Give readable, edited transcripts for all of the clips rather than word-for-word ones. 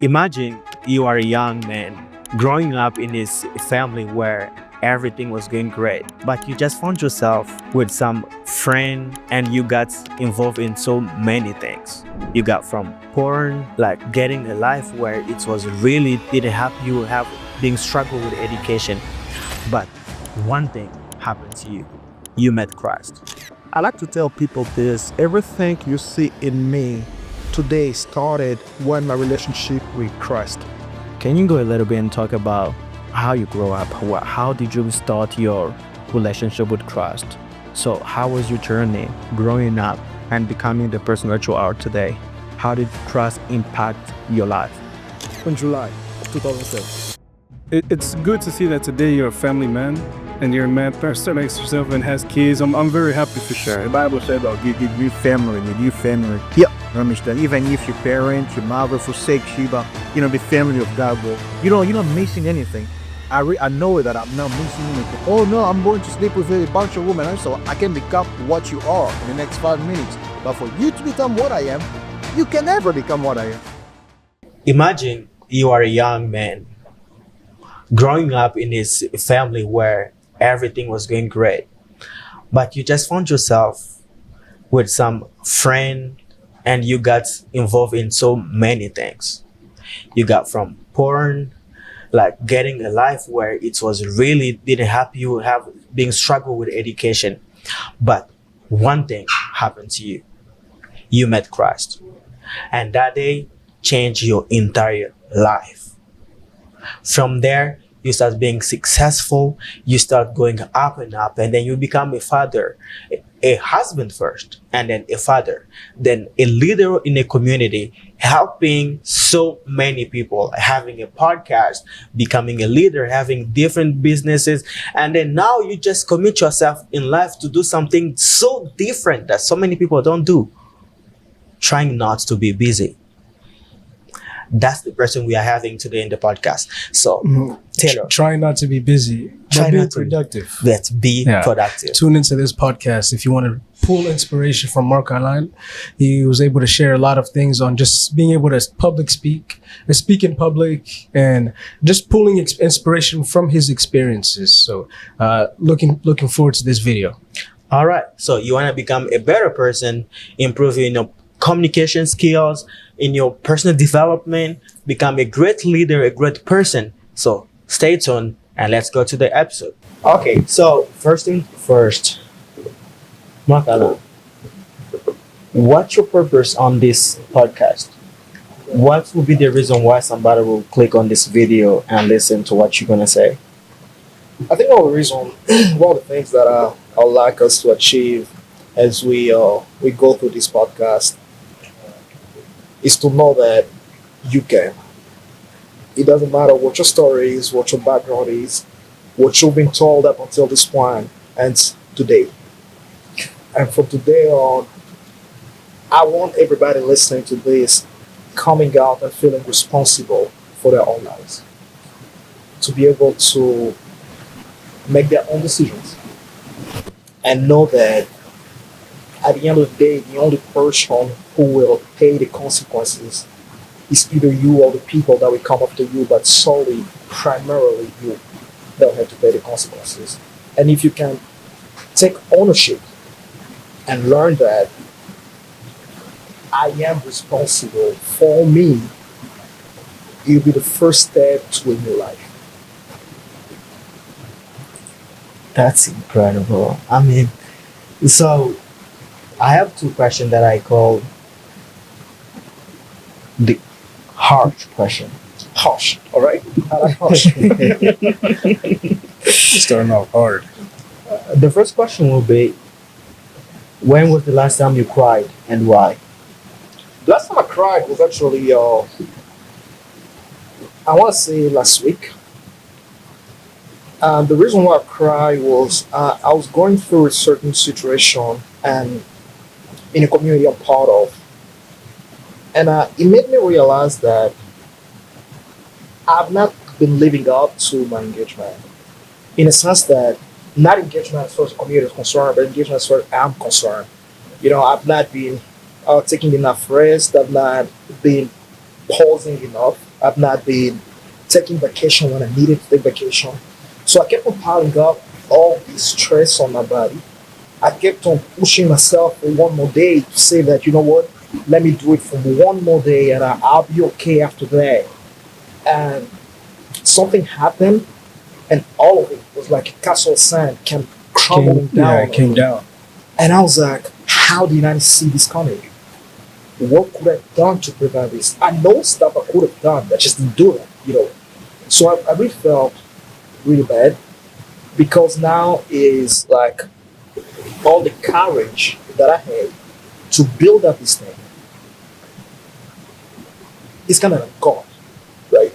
Imagine you are a young man growing up in this family where everything was going great, but you just found yourself with some friend and you got involved in so many things. You got from porn, like getting a life where it was really didn't help you have being struggle with education. But one thing happened to you. You met Christ. I like to tell people this. Everything you see in me today started when my relationship with Christ. Can you go a little bit and talk about how you grow up? How did you start your relationship with Christ? So how was your journey growing up and becoming the person that you are today? How did Christ impact your life? In July of 2007. It's good to see that today you're a family man and you're a man person makes yourself and has kids. I'm very happy for sure. The Bible says about you family, with your family. Yeah. You understand? Even if your parents, your mother forsakes you, but the family of God will. You're not missing anything. I know that I'm not missing anything. Oh no, I'm going to sleep with a bunch of women, so I can become what you are in the next 5 minutes. But for you to become what I am, you can never become what I am. Imagine you are a young man growing up in this family where everything was going great, but you just found yourself with some friend and you got involved in so many things. You got from porn, like getting a life where it was really didn't help you have being struggle with education. But one thing happened to you. You met Christ. And that day changed your entire life. From there, you start being successful, you start going up, and then you become a father, a husband first, and then a father, then a leader in a community, helping so many people, having a podcast, becoming a leader, having different businesses, and then now you just commit yourself in life to do something so different that so many people don't do, trying not to be busy. That's the person we are having today in the podcast. So, Taylor. Try not to be busy, but be productive. Let's be productive. Tune into this podcast if you want to pull inspiration from Mark Online. He was able to share a lot of things on just being able to speak in public, and just pulling inspiration from his experiences. So, looking forward to this video. All right. So you want to become a better person, improving your communication skills, in your personal development, become a great leader, a great person. So stay tuned and let's go to the episode. Okay, so first thing first, Makala, what's your purpose on this podcast? What will be the reason why somebody will click on this video and listen to what you're gonna say? I think one of the things that I would like us to achieve as we go through this podcast is to know that you can. It doesn't matter what your story is, what your background is, what you've been told up until this point and today. And from today on, I want everybody listening to this coming out and feeling responsible for their own lives. To be able to make their own decisions. And know that at the end of the day, the only person who will pay the consequences is either you or the people that will come after you, but solely, primarily you that will have to pay the consequences. And if you can take ownership and learn that I am responsible for me, it'll be the first step to a new life. That's incredible. I mean, so I have two questions that I call the harsh question. Harsh, all right? I like harsh. Starting off hard. The first question will be, when was the last time you cried and why? The last time I cried was actually, I want to say last week. The reason why I cried was I was going through a certain situation and in a community I'm part of. And it made me realize that I've not been living up to my engagement. In a sense that, not engagement as far as the community is concerned, but engagement as far as I'm concerned. I've not been taking enough rest. I've not been pausing enough. I've not been taking vacation when I needed to take vacation. So I kept on piling up all this stress on my body. I kept on pushing myself for one more day to say that, you know what, let me do it for one more day and I'll be okay after that. And something happened, and all of it was like a castle of sand came crumbling down. Yeah, it came down. And I was like, how did I see this coming? What could I have done to prevent this? I know stuff I could have done, I just didn't do it, you know. So I really felt really bad because now is like all the courage that I had to build up this thing is kind of gone, right?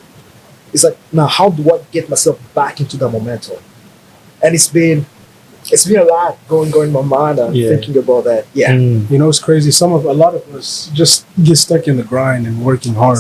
It's like, now how do I get myself back into the momentum? And it's been a lot going in my mind and Yeah. thinking about that. Yeah. You know, it's crazy. A lot of us just get stuck in the grind and working hard,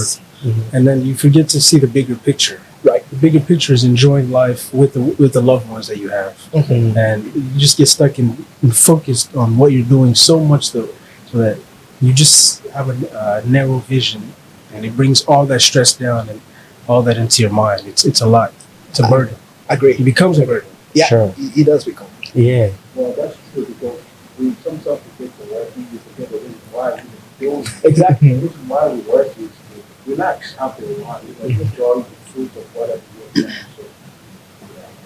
and then you forget to see the bigger picture. Right. The bigger picture is enjoying life with the loved ones that you have, and you just get stuck and focused on what you're doing so much so that you just have a narrow vision, and it brings all that stress down and all that into your mind. It's a lot. It's a burden. Agree. It becomes a burden. Yeah. Sure. It does become. Yeah. Well, that's true because we sometimes forget to work. We forget the reason why we do it. Exactly. The reason why we work is to relax after a while. Enjoy the fruit of whatever you're doing.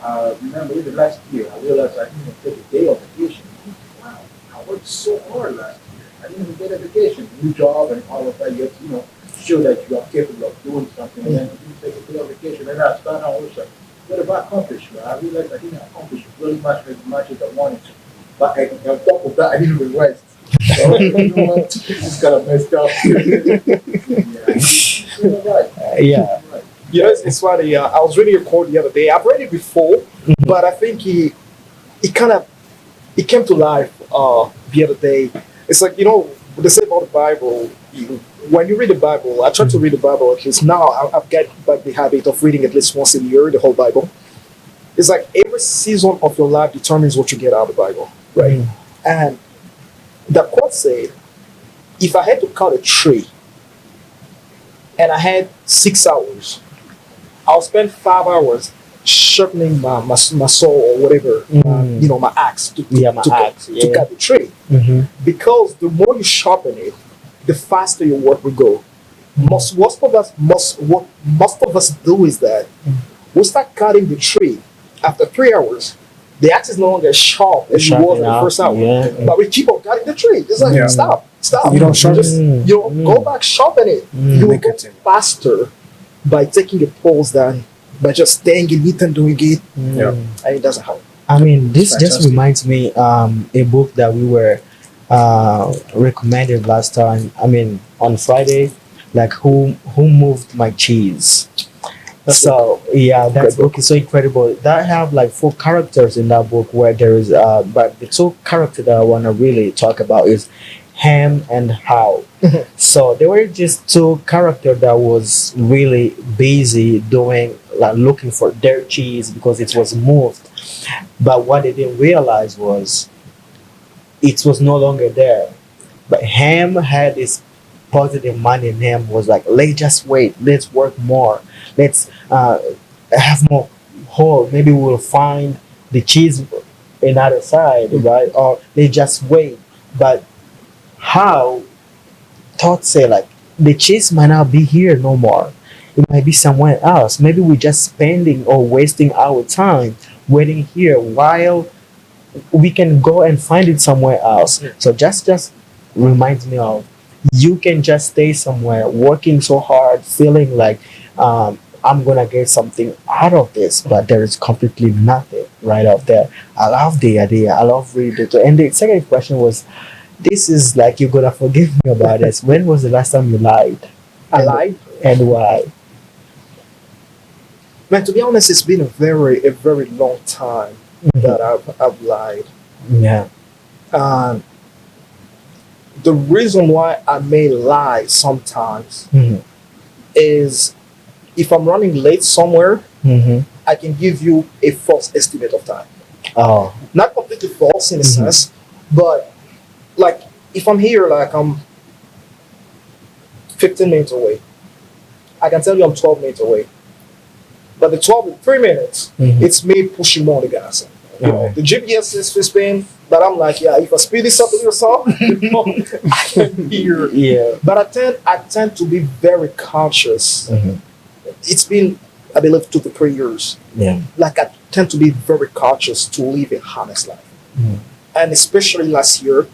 So, remember, even last year, I realized I didn't even take a day of vacation. Wow, I worked so hard last year. I didn't even get a vacation. New job and all of that. You have to, show that you are capable of doing something. And then you take a day of vacation. And I start out with what have I accomplished? Well, I realized I didn't accomplish really much as I wanted to. But on top of that, I didn't even rest. So, it's kind of messed up. Yeah. You know, it's funny. I was reading a quote the other day. I've read it before, but I think it came to life the other day. It's like, what they say about the Bible. When you read the Bible, I try to read the Bible at least now. I've got back the habit of reading at least once a year the whole Bible. It's like every season of your life determines what you get out of the Bible, right? And the quote said, if I had to cut a tree and I had 6 hours, I'll spend 5 hours sharpening my saw or whatever, my axe to cut the tree. Because the more you sharpen it, the faster your work will go. What most of us do is that we start cutting the tree after 3 hours. The axe is no longer as sharp as it was in the first hour. Yeah. But we keep on cutting the tree. It's like, stop. You don't sharpen it. Go back, sharpen it. You will go faster by taking a pause than by just staying in it and doing it. And it doesn't help. I mean, this just Fantastic. reminds me a book that we were recommended last time. I mean, on Friday, like who moved my cheese. So yeah, that book is so incredible. That have like 4 characters in that book where there is but the 2 characters that I want to really talk about is Ham and How. So they were just 2 characters that was really busy doing like looking for their cheese because it was moved. But what they didn't realize was it was no longer there. But Ham had this positive mind in him, was like, let's just wait, let's work more, let's have more hope. Maybe we'll find the cheese another side, right? Or they just wait. But how thoughts say like the cheese might not be here no more. It might be somewhere else. Maybe we're just spending or wasting our time waiting here while we can go and find it somewhere else. So just reminds me of you can just stay somewhere working so hard, feeling like I'm gonna get something out of this, but there is completely nothing right out there. I love the idea. I love reading it. And the second question was, this is like you're gonna forgive me about this. When was the last time you lied? I lied. And why? Man, to be honest, it's been a very long time that I've lied. Yeah. The reason why I may lie sometimes is if I'm running late somewhere, I can give you a false estimate of time. Oh. Not completely false in a sense, but like if I'm here, like I'm 15 minutes away, I can tell you I'm 12 minutes away. But the 3 minutes, it's me pushing more on the gas. You know, the GPS is spinning, but I'm like, yeah, if I speed this up a little something, I can hear. Yeah. But I tend to be very conscious. It's been, I believe, 2 to 3 years. Yeah. Like I tend to be very conscious to live a honest life. And especially last year,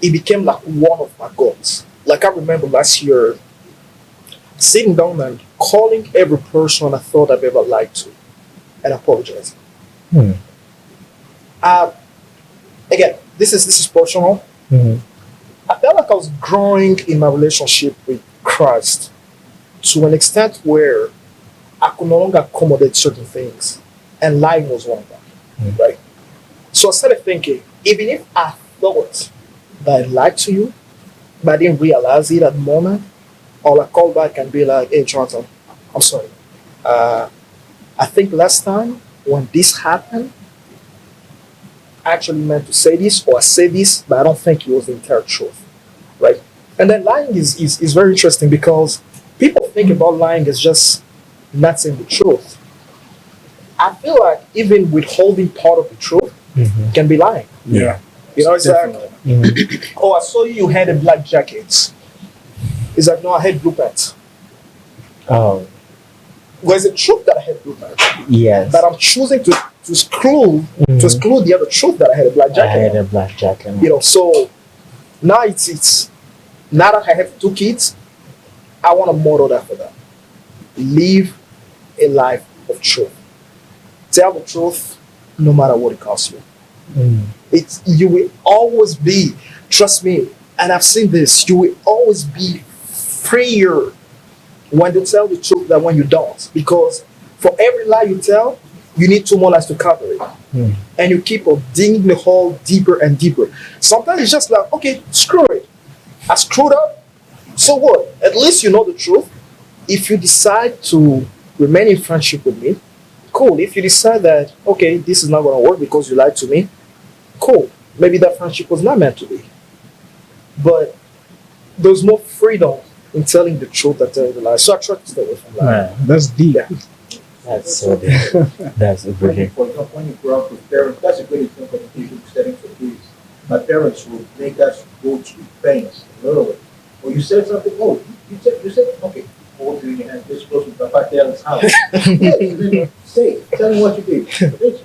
it became like one of my goals. Like I remember last year, sitting down and calling every person I thought I've ever lied to and apologizing. Again, this is personal. I felt like I was growing in my relationship with Christ to an extent where I could no longer accommodate certain things, and lying was one of them. Right? So I started thinking, even if I thought that I lied to you, but I didn't realize it at the moment, or I call back and be like, hey, Jonathan, I'm sorry. I think last time when this happened, I actually meant to say this, or I said this, but I don't think it was the entire truth. Right? And then lying is very interesting because people think about lying as just not saying the truth. I feel like even withholding part of the truth can be lying. Yeah. You know, it's like, oh, I saw you had a black jacket. It's like, no, I had blue pants. Oh. Well, it's the truth that I had blue pants. Yes. But I'm choosing to exclude the other truth that I had a black jacket. I had a black jacket. You know, so now it's now that I have 2 kids, I want to model that for them. Live a life of truth. Tell the truth no matter what it costs you. You will always be, trust me, and I've seen this, you will always be freer when you tell the truth than when you don't. Because for every lie you tell, you need 2 more lies to cover it. And you keep on digging the hole deeper and deeper. Sometimes it's just like, okay, screw it. I screwed up. So what? At least you know the truth. If you decide to remain in friendship with me, cool. If you decide that, okay, this is not going to work because you lied to me, cool. Maybe that friendship was not meant to be. But there's more freedom in telling the truth than telling the lie. So I try to stay away from lying. That's deep. Yeah. That's so deep. That's a When you, brilliant. for example, when you grow up with parents, that's a great example of people setting for kids. My parents would make us go to pains, literally. When you said something, oh, you said, okay, hold it in your hand, this close to Papa Taylor's house. Tell me what you did.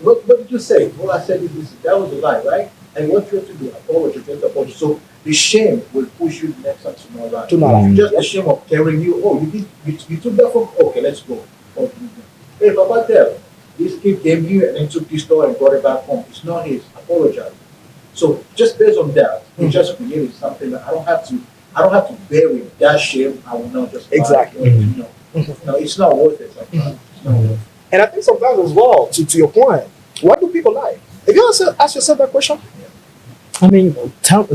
What did you say? Well, I said this, that was a lie, right? And what you have to do, apologize. So the shame will push you next time to not lie. To not lie. Just the shame of telling you, oh, you took that from, okay, let's go. Hey, Papa Taylor, this kid came here and then took this toy and brought it back home. It's not his. Apologize. So just based on that, we just created something that I don't have to bury that shame. I will not just Exactly. No, it's not worth it. Sometimes. It's not worth it. And I think sometimes as well, to your point, why do people lie? Have you ever asked yourself that question? I mean, tell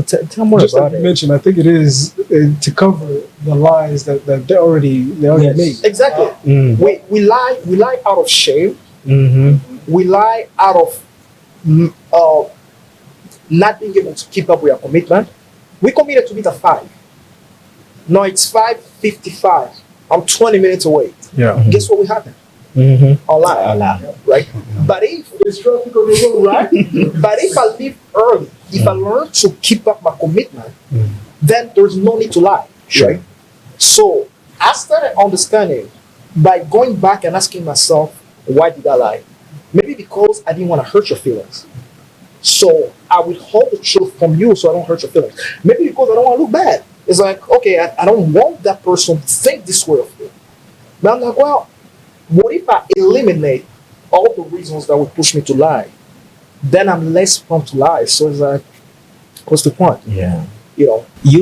more Just about like you it. mentioned, I think it is to cover the lies that they already Yes. made. Exactly. We lie out of shame. We lie out of not being able to keep up with our commitment. We committed to meet at 5. Now it's 5:55. I'm 20 minutes away. Yeah. Guess what will happen? I'll lie. Right? But if There's traffic on the road, right? but if I leave early, if I learn to keep up my commitment, then there's no need to lie. Right? So I started understanding by going back and asking myself, why did I lie? Maybe because I didn't want to hurt your feelings. So I withhold the truth from you so I don't hurt your feelings. Maybe because I don't want to look bad. It's like, okay, I don't want that person to think this way of me. But I'm like, well, what if I eliminate all the reasons that would push me to lie? Then I'm less prone to lie. So it's like, what's the point? Yeah. You know? You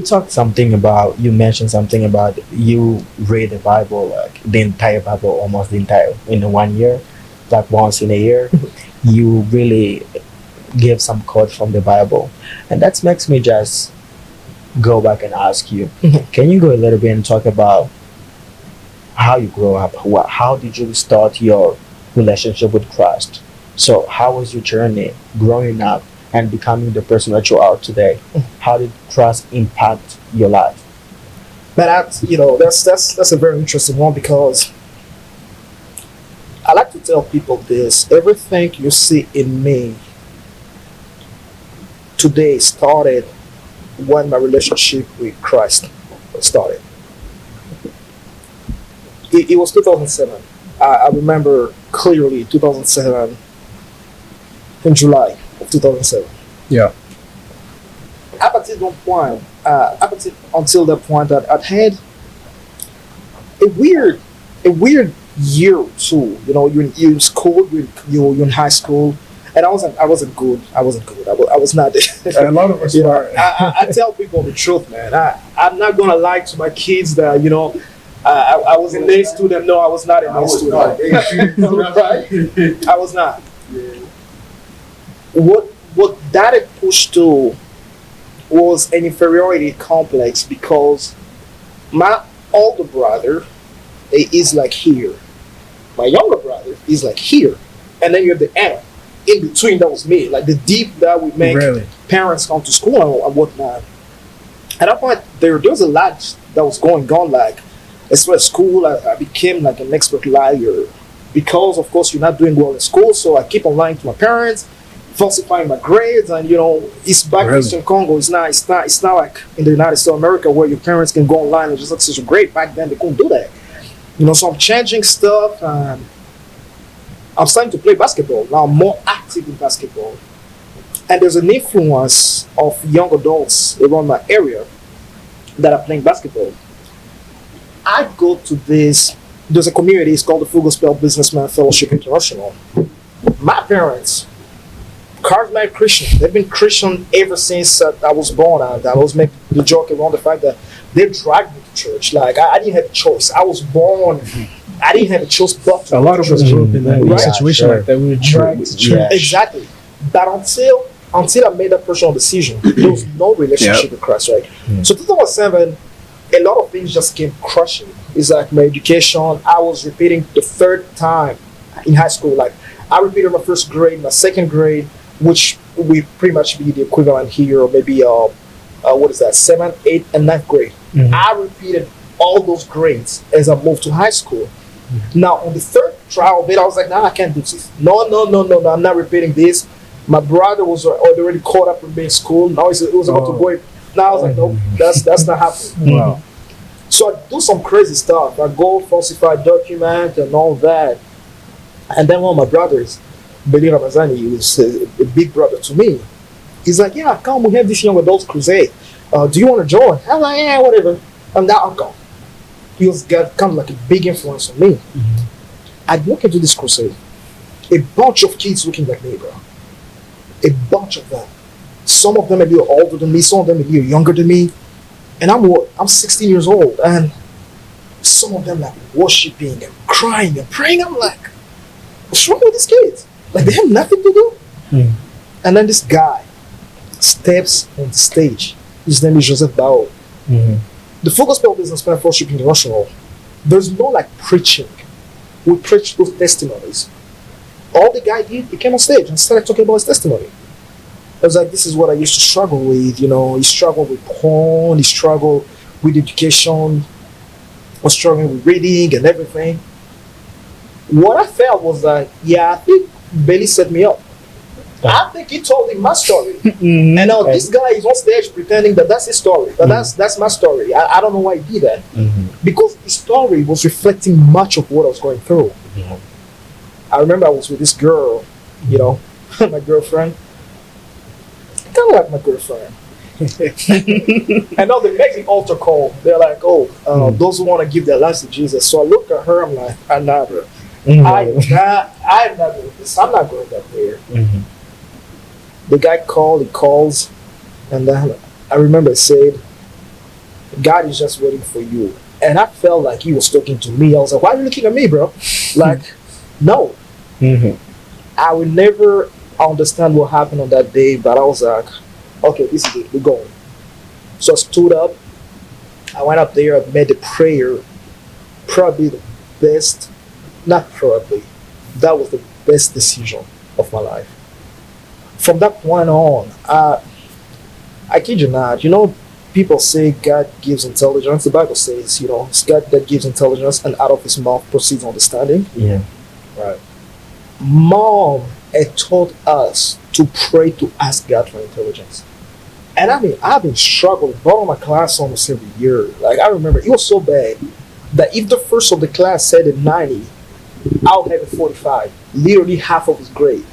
mentioned something about you read the Bible, like the entire Bible, almost the entire, in 1 year, like once in a year. You really give some quote from the Bible. And that makes me just go back and ask you, can you go a little bit and talk about how you grow up? How did you start your relationship with Christ? So how was your journey growing up and becoming the person that you are today? How did Christ impact your life? But that's a very interesting one because I like to tell people this: everything you see in me today started when my relationship with Christ started. It was 2007. I remember clearly 2007 in July of 2007. Yeah. Up until that point, until that point, I'd had a weird year or two. You know, you're in school, you're in high school, and I wasn't good. I was not. A lot of us You know, are. I tell people the truth, man. I'm not gonna lie to my kids that I was an A student. No, I was not an A student. Right? I was not. What that had pushed to was an inferiority complex because my older brother is like here, my younger brother is like here, and then you have the Anna in between. That was me, like the deep that we make Really? parents come to school and whatnot. At that point, there was a lot that was going on. Like, as well as school, I became like an expert liar because, of course, you're not doing well in school. So I keep on lying to my parents, falsifying my grades, and it's back Really? in Congo. It's not like in the United States of America where your parents can go online and just look such a grade. Back then, they couldn't do that. So I'm changing stuff. I'm starting to play basketball now. I'm more active in basketball. And there's an influence of young adults around my area that are playing basketball. I go to there's a community, it's called the Full Gospel Businessman Fellowship International. My parents, charismatic Christians, they've been Christian ever since I was born. And I always make the joke around the fact that they dragged me to church. Like, I didn't have a choice. I was born, I didn't have a choice but to A lot of us grew up in that Right. situation Sure. like that. We were dragged to church. Yeah. Exactly. But until I made that personal decision, there was no relationship Yep. with Christ, right? So 2007, a lot of things just came crushing. It's like my education. I was repeating the third time in high school. Like, I repeated my first grade, my second grade, which we pretty much be the equivalent here, or maybe what is that, 7th, 8th, and 9th grade. I repeated all those grades as I moved to high school. Now, on the third trial bit, I was like, nah, I can't do this. No, I'm not repeating this. My brother was already caught up in being in school. Now it was about to go. Now I was like, no, that's not happening. Wow. So I do some crazy stuff. I go falsify document and all that. And then one of my brothers, Beli Ramazani, he was a big brother to me. He's like, yeah, come, we have this young adults crusade. Do you want to join? I'm like, yeah, whatever. And now I'll go. He was got kind of like a big influence on me. I walk into this crusade. A bunch of kids looking like me, bro. A bunch of them. Some of them a little older than me, some of them a little younger than me. And I'm 16 years old, and some of them like worshiping and crying and praying. I'm like, what's wrong with these kids? Like, they have nothing to do. And then this guy steps on the stage. His name is Joseph Bao. The Full Gospel Businessman Fellowship International. There's no like preaching. We preach those testimonies. All the guy did, he came on stage and started talking about his testimony. I was like, this is what I used to struggle with. He struggled with porn, he struggled with education, was struggling with reading and everything. What I felt was that, yeah, I think Bailey set me up. I think he told him my story. And now this guy is on stage pretending that that's his story. But that's my story. I don't know why he did that. Because his story was reflecting much of what I was going through. I remember I was with this girl, my girlfriend. Kind of like my girlfriend. And now they make the altar call. They're like, those who want to give their lives to Jesus. So I look at her, I'm like, I'm not doing this. I'm not going up there. The guy calls, and then I remember said, God is just waiting for you. And I felt like he was talking to me. I was like, why are you looking at me, bro? Like, no. I will never understand what happened on that day, but I was like, okay, this is it, we're going. So I stood up, I went up there, I made the prayer, probably the best, not probably, that was the best decision of my life. From that point on, I kid you not, people say God gives intelligence. The Bible says, it's God that gives intelligence, and out of his mouth proceeds understanding. Yeah. Right. Mom had taught us to pray to ask God for intelligence. And I mean, I've been struggling, bottom of my class almost every year. Like, I remember it was so bad that if the first of the class said a 90, I'll have a 45, literally half of his grade.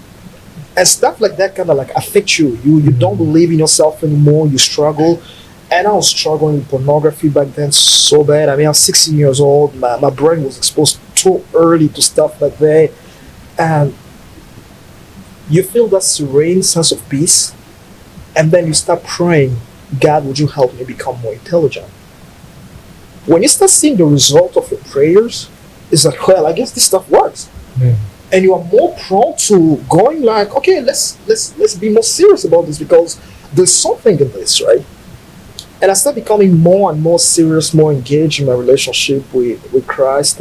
And stuff like that kind of like affects you. You don't believe in yourself anymore, you struggle. And I was struggling with pornography back then so bad. I mean, I was 16 years old. My brain was exposed too early to stuff like that. And you feel that serene sense of peace. And then you start praying, God, would you help me become more intelligent? When you start seeing the result of your prayers, it's like, well, I guess this stuff works. And you are more prone to going like, okay, let's be more serious about this because there's something in this, right? And I started becoming more and more serious, more engaged in my relationship with Christ.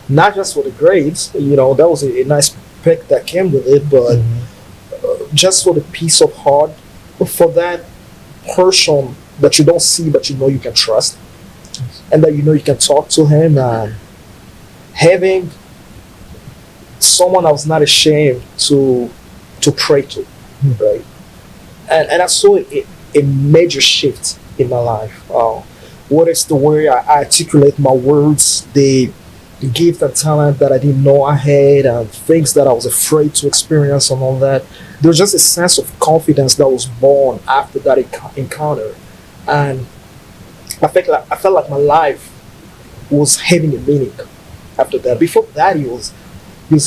Not just for the grades, that was a nice pick that came with it, but just for the peace of heart, for that person that you don't see but you know you can trust, and that you know you can talk to him, and having someone I was not ashamed to pray to, right? And I saw a major shift in my life. What is the way I articulate my words, the gift and talent that I didn't know I had, and things that I was afraid to experience and all that. There was just a sense of confidence that was born after that encounter. And I felt like my life was having a meaning after that. Before that, it was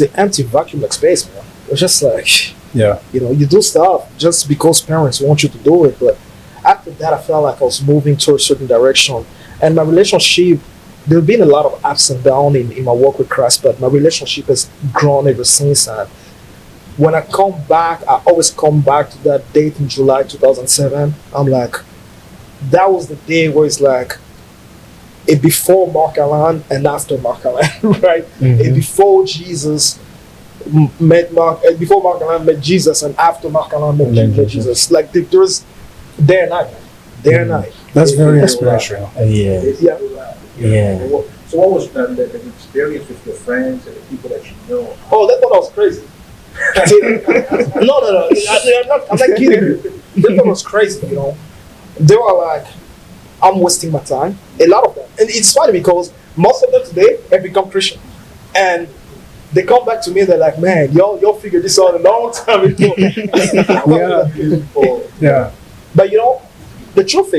an empty vacuum like space, man. It was just like, you do stuff just because parents want you to do it. But after that, I felt like I was moving to a certain direction. And my relationship, there have been a lot of ups and downs in my work with Christ, but my relationship has grown ever since. And when I come back, I always come back to that date in July 2007. I'm like, that was the day where it's like a before Mark Allen and after Mark Allen, right? A before Jesus met Mark, before Mark Allen met Jesus, and after Mark Allen met Jesus. Like there's day and night, day and night. That's very inspirational. Yeah. So what was the experience with your friends and the people that you know? Oh, they thought I was crazy. No. I'm not kidding you. They thought I was crazy, They were like, I'm wasting my time. A lot of them. And it's funny because most of them today have become Christian. And they come back to me and they're like, man, y'all figured this out a long time ago. Yeah. But the truth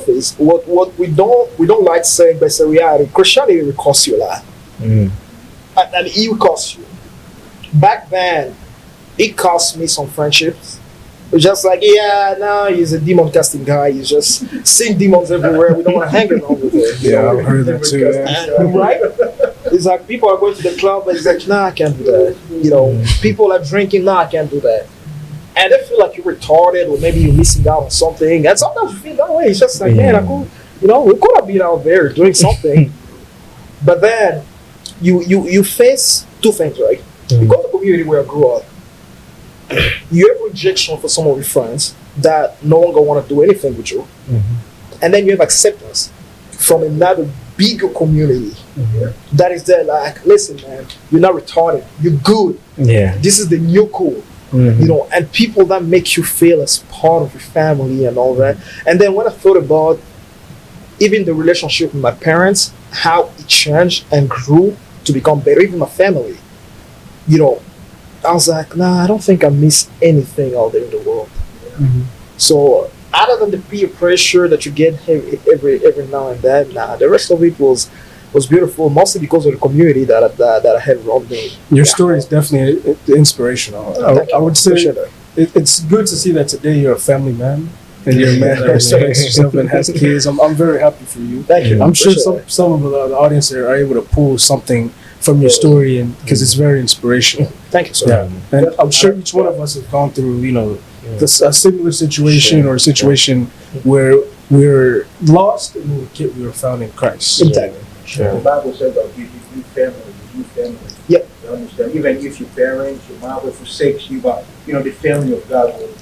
is, what we don't like saying, but it's a reality. Christianity will cost you a lot, and it will cost you. Back then, it cost me some friendships. It's just like, he's a demon casting guy. He's just seeing demons everywhere. We don't want to hang around with him. Yeah, I've heard that too. And, right? It's like people are going to the club, but it's like, nah, I can't do that. People are drinking, nah, I can't do that. And they feel like you're retarded, or maybe you're missing out on something. And sometimes you feel that way. It's just like, man, we could have been out there doing something. But then you face two things, right? You go to the community where I grew up. You have rejection for some of your friends that no longer want to do anything with you. And then you have acceptance from another bigger community that is there like, listen, man, you're not retarded. You're good. Yeah. This is the new cool. And people that make you feel as part of your family and all that. And then when I thought about even the relationship with my parents, how it changed and grew to become better, even my family, I was like, nah, I don't think I miss anything out there in the world. So other than the peer pressure that you get every now and then, the rest of it was beautiful, mostly because of the community that I had around me. Your story is definitely inspirational. I would say it's good to see that today you're a family man and you're a man that respects yourself and has kids. I'm very happy for you. Thank you. I'm sure some of the audience are able to pull something from your story, and because it's very inspirational. Thank you, sir. Yeah, and I'm sure each one of us have gone through, a similar situation or a situation where we're lost and we were found in Christ. Exactly. Sure. The Bible says that you family. Yep. You understand? Even if your parents, your mom will forsake you, but the family of God will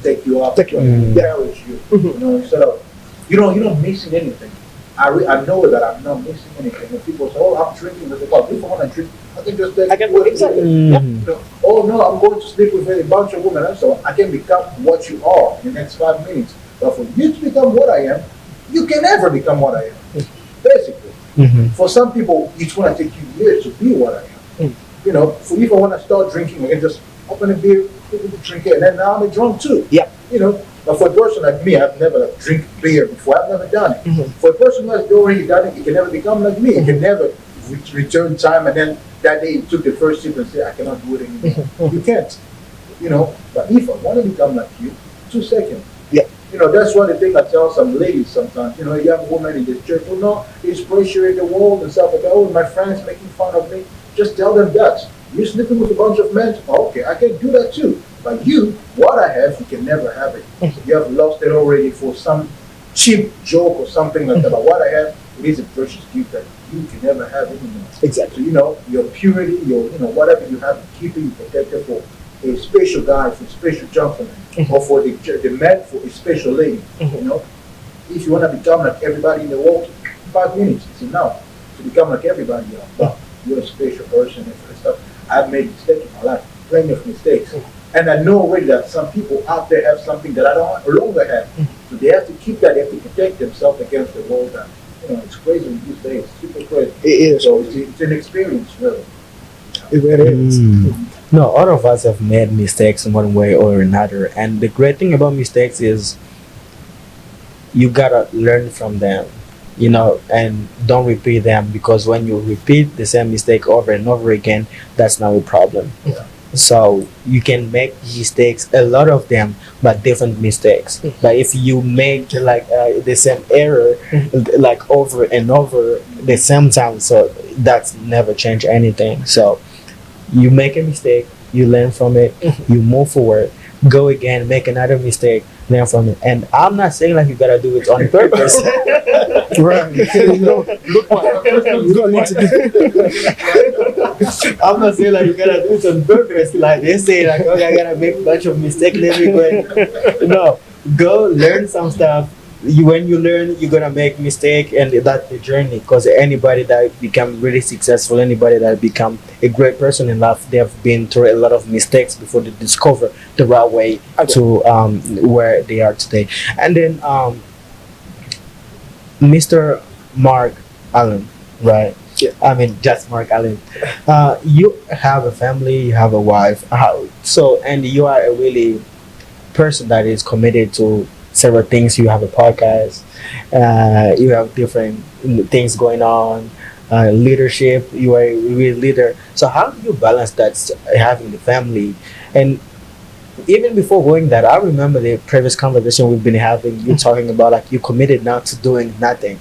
take you up, encourage you. Instead of you're not missing anything. I know that I'm not missing anything. When people say, "Oh, I'm drinking," they say, "Well, if I want to drink, I can just take." I can exactly. Mhm. Oh no, I'm going to sleep with a bunch of women, and so I can become what you are in the next 5 minutes. But for you to become what I am, you can never become what I am. Basically, Mhm. for some people, it's going to take you years to be what I am. For if I want to start drinking, I can just open a beer, drink it, and then now I'm a drunk too. Yeah. But for a person like me, I've never drink beer before. I've never done it. Mhm. For a person who has already done it, he can never become like me. He can never return time and then that day he took the first sip and said, "I cannot do it anymore." You can't. But if I want to become like you, 2 seconds. Yeah. That's one of the things I tell some ladies sometimes. A young woman in the church, "Oh no, there's pressure in the world and stuff like that. Oh, my friends making fun of me." Just tell them that. You're sleeping with a bunch of men. Oh, okay, I can do that too. But what I have, you can never have it. You have lost it already for some cheap joke or something like that. But what I have, it is a precious gift that you can never have anymore. Exactly. So, your purity, whatever you have, keep it protected for a special guy, for a special gentleman, or for the man, for a special lady. If you want to become like everybody in the world, 5 minutes is enough to become like everybody else. But you're a special person and stuff. I've made mistakes in my life, plenty of mistakes. And I know already that some people out there have something that I don't longer have. So they have to keep that, they have to protect themselves against the world. And, it's crazy these days, super crazy. It is. So it's an experience, really. It really is. No, all of us have made mistakes in one way or another. And the great thing about mistakes is you gotta learn from them, and don't repeat them, because when you repeat the same mistake over and over again, that's not a problem. Yeah. So you can make mistakes, a lot of them, but different mistakes. But if you make like the same error like over and over the same time, so that's never change anything. So you make a mistake, you learn from it, you move forward, go again, make another mistake, learn from it. And I'm not saying like you gotta do it on purpose. Right. Look what you don't need to do. I'm not saying like you gotta do it on purpose. Like they say like, okay, I gotta make a bunch of mistakes everywhere. No, go learn some stuff. When you learn, you're gonna make mistake, and that's the journey. Because anybody that become really successful, anybody that become a great person in life, they have been through a lot of mistakes before they discover the right way to where they are today. And then Mr. Mark Allen, right? Yeah. I mean, just Mark Allen. You have a family, you have a wife. And you are a really person that is committed to several things. You have a podcast, you have different things going on, leadership. You are a real leader. So how do you balance that, having the family? And even before going that, I remember the previous conversation we've been having, you talking about like you committed now to doing nothing.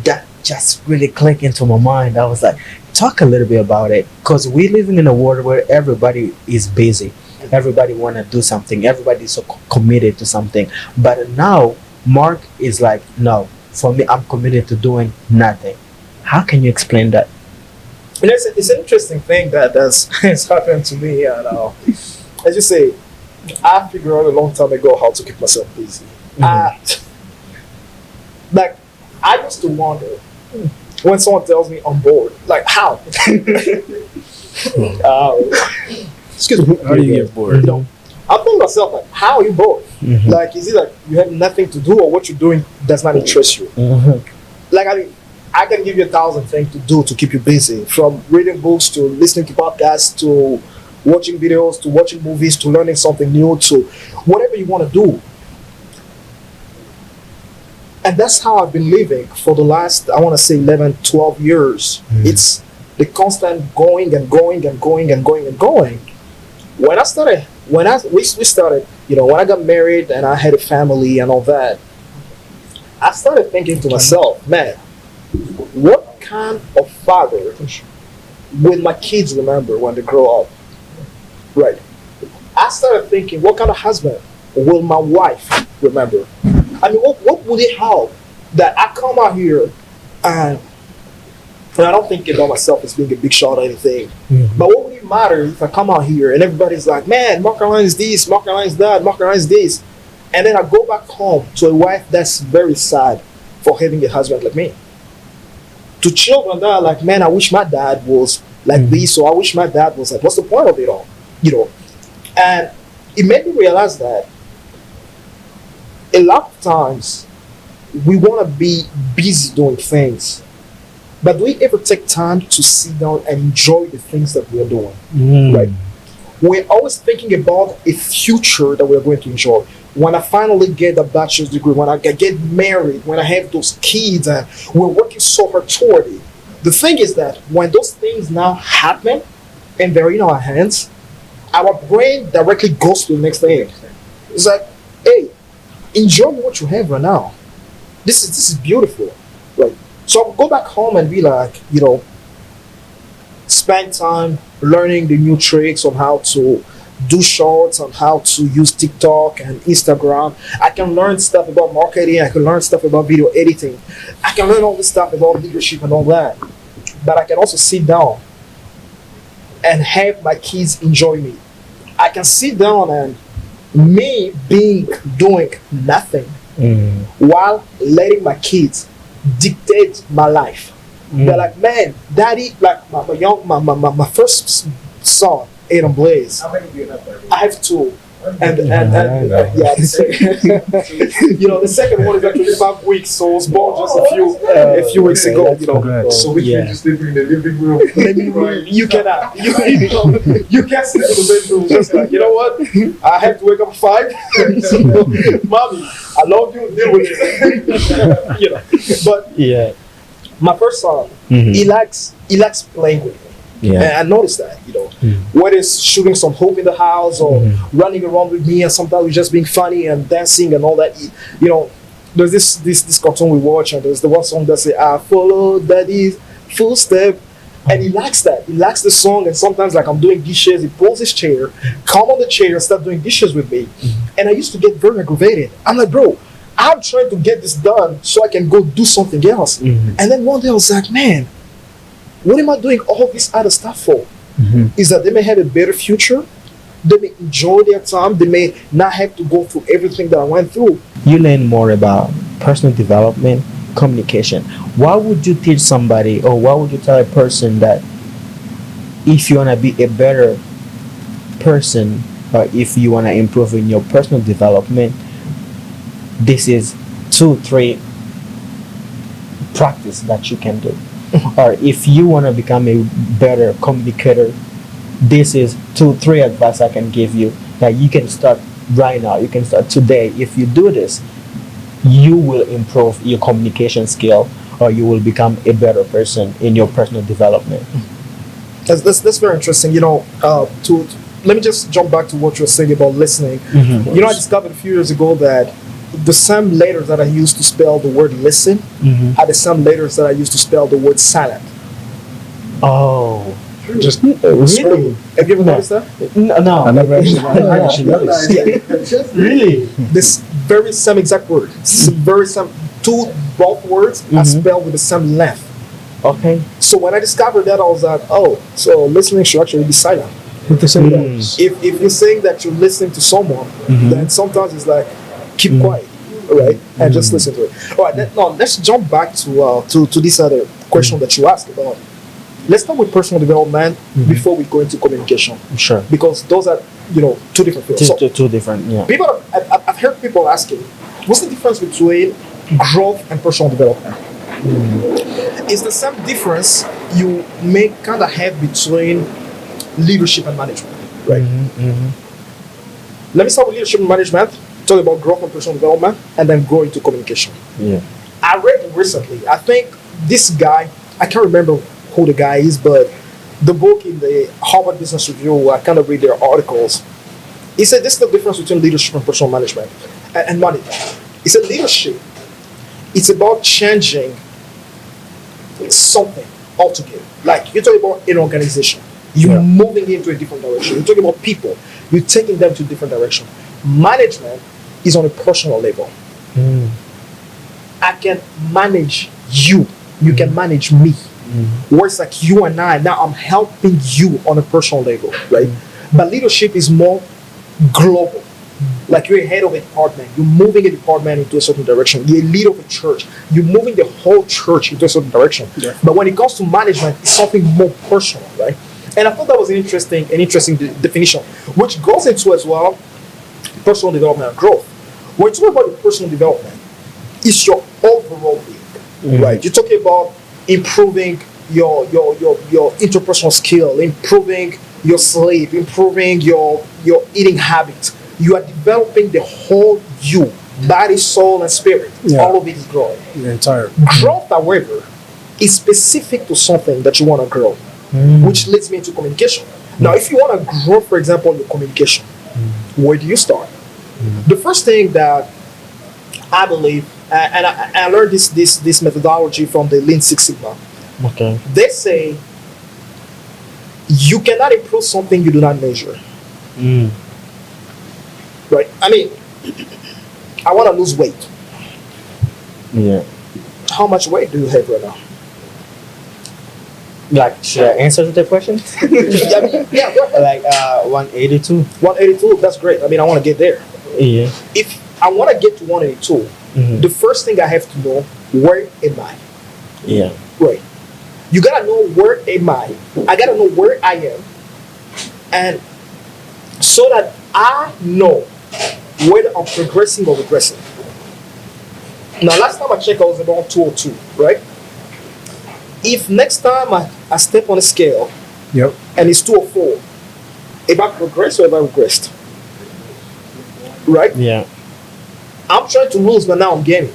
That just really clicked into my mind. I was like, talk a little bit about it, because we're living in a world where everybody is busy. Everybody want to do something. Everybody's so committed to something. But now Mark is like, no, for me, I'm committed to doing nothing. How can you explain that? And it's an interesting thing that has happened to me. And as you say, I figured out a long time ago how to keep myself busy. I used to wonder when someone tells me I'm bored, like how? Excuse me. How do you get bored? I think myself like, how are you bored? Mhm. Like, is it like you have nothing to do, or what you're doing does not interest you? Like, I mean, I can give you 1,000 things to do to keep you busy, from reading books to listening to podcasts to watching videos to watching movies to learning something new to whatever you want to do. And that's how I've been living for the last, I want to say 11, 12 years. It's the constant going and going and going and going and going. When we started, when I got married and I had a family and all that, I started thinking to myself, man, what kind of father will my kids remember when they grow up? Right. I started thinking, what kind of husband will my wife remember? I mean, what would it help that I come out here and I don't think about myself as being a big shot or anything. But what would it matter if I come out here and everybody's like, man, Mark Alain is this, Mark Alain is that, Mark Alain is this. And then I go back home to a wife that's very sad for having a husband like me. To children that are like, man, I wish my dad was like this, or I wish my dad was like, what's the point of it all? You know? And it made me realize that a lot of times we want to be busy doing things, but do we ever take time to sit down and enjoy the things that we're doing? Right? We're always thinking about a future that we're going to enjoy. When I finally get a bachelor's degree, when I get married, when I have those kids, and we're working so hard toward it. The thing is that when those things now happen and they're in our hands, our brain directly goes to the next thing. It's like, hey, enjoy what you have right now. This is beautiful, right? So I'll go back home and be like, you know, spend time learning the new tricks on how to do shorts, on how to use TikTok and Instagram. I can learn stuff about marketing. I can learn stuff about video editing. I can learn all this stuff about leadership and all that. But I can also sit down and have my kids enjoy me. I can sit down and me doing nothing while letting my kids dictate my life. They're like, man, daddy, like my first son, Adam Blaze. How many do you have there? I have two. And yeah, you know, the second one is actually 5 weeks, so it was born just a few weeks ago. You know, So we can just sleep in the living room. You cannot. You can't sleep in the bedroom. Just like, you know what? I have to wake up at 5. So, mommy, I love you. Deal with it. You know, but Yeah. my first son, he likes playing with me. And I noticed that, you know, whether it's shooting some hoop in the house or running around with me, and sometimes we're just being funny and dancing and all that. You know, there's this cartoon we watch, and there's the one song that says, I follow daddy's footstep. And he likes that. He likes the song, and sometimes like I'm doing dishes, he pulls his chair, come on the chair and start doing dishes with me. And I used to get very aggravated. I'm like, bro, I'm trying to get this done so I can go do something else. And then one day I was like, man, what am I doing all this other stuff for? Is that they may have a better future, they may enjoy their time, they may not have to go through everything that I went through. You learn more about personal development, communication. Why would you teach somebody, or why would you tell a person that if you want to be a better person, or if you want to improve in your personal development, this is 2-3 practice that you can do? Or if you want to become a better communicator, this is 2-3 advice I can give you that you can start right now. You can start today. If you do this, you will improve your communication skill, or you will become a better person in your personal development. That's very interesting. You know, let me just jump back to what you were saying about listening. You know, I discovered a few years ago that the same letters that I used to spell the word listen are the same letters that I used to spell the word silent. Oh, Just really? Have you ever noticed that? No. I never actually noticed. Really? This very same exact word, very same, both words are spelled with the same length. Okay. So when I discovered that, I was like, oh, so listening should actually be silent. With the same letters. If you're saying that you're listening to someone, then sometimes it's like, keep quiet, right, and just listen to it. All right, now let's jump back to this other question that you asked about. Let's start with personal development before we go into communication. Sure. Because those are, you know, two different fields. So Two different, yeah. people, I've heard people asking, what's the difference between growth and personal development? It's the same difference you may kind of have between leadership and management, right? Let me start with leadership and management, talk about growth and personal development, and then go into communication. Yeah. I read recently, I think this guy, I can't remember who the guy is, but the book in the Harvard Business Review, I kind of read their articles. He said this is the difference between leadership and personal management and management. He said leadership, it's about changing something altogether. Like you're talking about an organization, you're moving into a different direction. You're talking about people, you're taking them to a different direction. Management is on a personal level. I can manage you, you can manage me. Where it's like you and I, now I'm helping you on a personal level, right? But leadership is more global. Like you're a head of a department, you're moving a department into a certain direction. You're a leader of a church, you're moving the whole church into a certain direction. Yeah. But when it comes to management, it's something more personal, right? And I thought that was an interesting definition, which goes into as well personal development and growth. When you talk about your personal development, it's your overall being, right? You're talking about improving your interpersonal skill, improving your sleep, improving your eating habits. You are developing the whole you, body, soul, and spirit. Yeah. All of it is growing. The entire. Growth, however, is specific to something that you want to grow, which leads me into communication. Now, if you want to grow, for example, your communication, where do you start? The first thing that I believe, and I learned this methodology from the Lean Six Sigma. Okay. They say you cannot improve something you do not measure. Right? I mean, I want to lose weight. Yeah. How much weight do you have right now? Like, should I answer the question? Yeah, go ahead. Like 182. 182, that's great. I mean, I want to get there. Yeah. If I want to get to 182, the first thing I have to know, where am I? Yeah. Right. You gotta know where am I. I gotta know where I am, and so that I know whether I'm progressing or regressing. Now, last time I checked, I was about 202, right? If next time I step on a scale Yep. and it's 204, if I progress or if I regressed, right? Yeah. I'm trying to lose, but now I'm gaining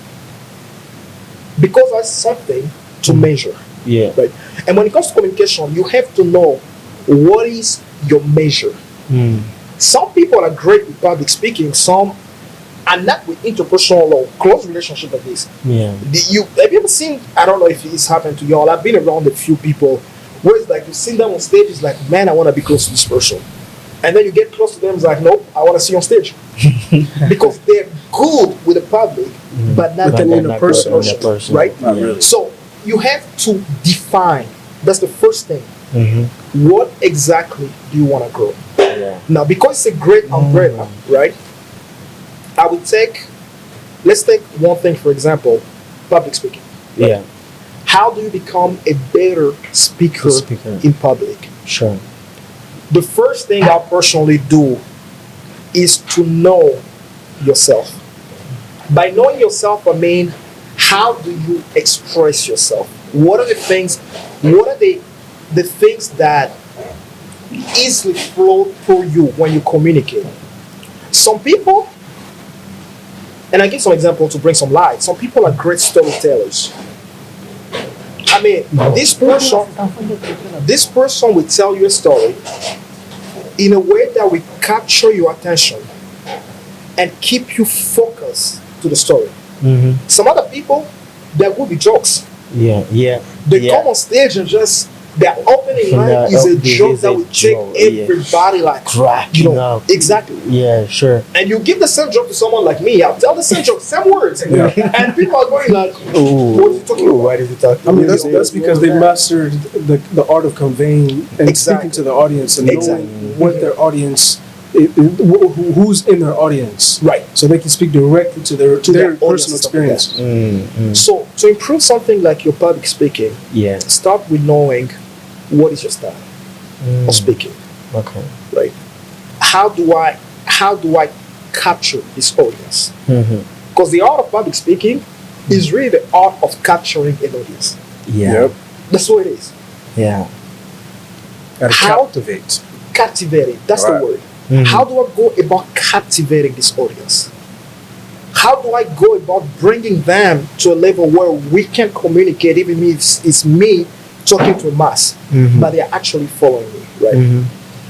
because that's something to measure. Yeah. Right. And when it comes to communication, you have to know what is your measure. Some people are great with public speaking, some are not with interpersonal or close relationship like this. Yeah. Have you ever seen, I don't know if it's happened to y'all, I've been around a few people where it's like you see them on stage, it's like, man, I want to be close to this person. And then you get close to them, it's like, nope, I want to see you on stage. Because they're good with the public, but not But good they're in not a good person, in a person. right? Not really. So you have to define. That's the first thing. What exactly do you want to grow? Yeah. Now, because it's a great umbrella, right? I would let's take one thing, for example, public speaking. Yeah. How do you become a better speaker in public? Sure. The first thing I personally do is to know yourself. By knowing yourself, I mean, how do you express yourself? What are the things that easily flow through you when you communicate? Some people, and I give some example to bring some light, some people are great storytellers. I mean, this person will tell you a story in a way that will capture your attention and keep you focused to the story. Some other people, there will be jokes. Yeah. Yeah. They come on stage and just their opening line is a joke that will take everybody like cracking up. Exactly. Yeah, sure. And you give the same joke to someone like me, I'll tell the same joke, same words, and people are going like, "What is he talking about? Why is he talking? I mean, that's because they mastered the art of conveying and speaking to the audience and knowing what their audience, who's in their audience, Right. so they can speak directly to their their personal audience. experience. So to improve something like your public speaking, Yeah. start with knowing what is your style of speaking. Okay. Right? How do I capture this audience? Because the art of public speaking is really the art of capturing an audience. Yeah. That's what it is. Yeah. Gotta How- captivate. Captivating. That's the word. How do I go about captivating this audience? How do I go about bringing them to a level where we can communicate, even if it's me talking to a mass, but they are actually following me, right?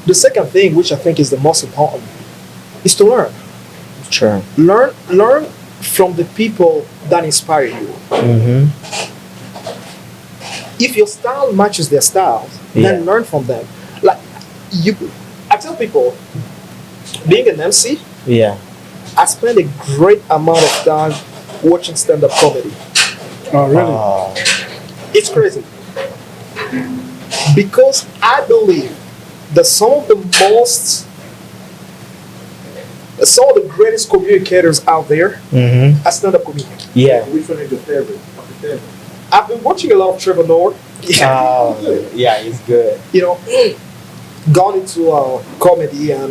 The second thing, which I think is the most important, is to learn. Sure. Learn from the people that inspire you. If your style matches their style, then learn from them. Like I tell people, being an MC, Yeah. I spend a great amount of time watching stand-up comedy. Oh, really? It's crazy. Because I believe that some of the most some of the greatest communicators out there Mm-hmm. are stand-up comedians. Yeah. Which one is your favorite? Of the favorite? I've been watching a lot of Trevor Noah. Yeah, it's good. You know, gone into comedy and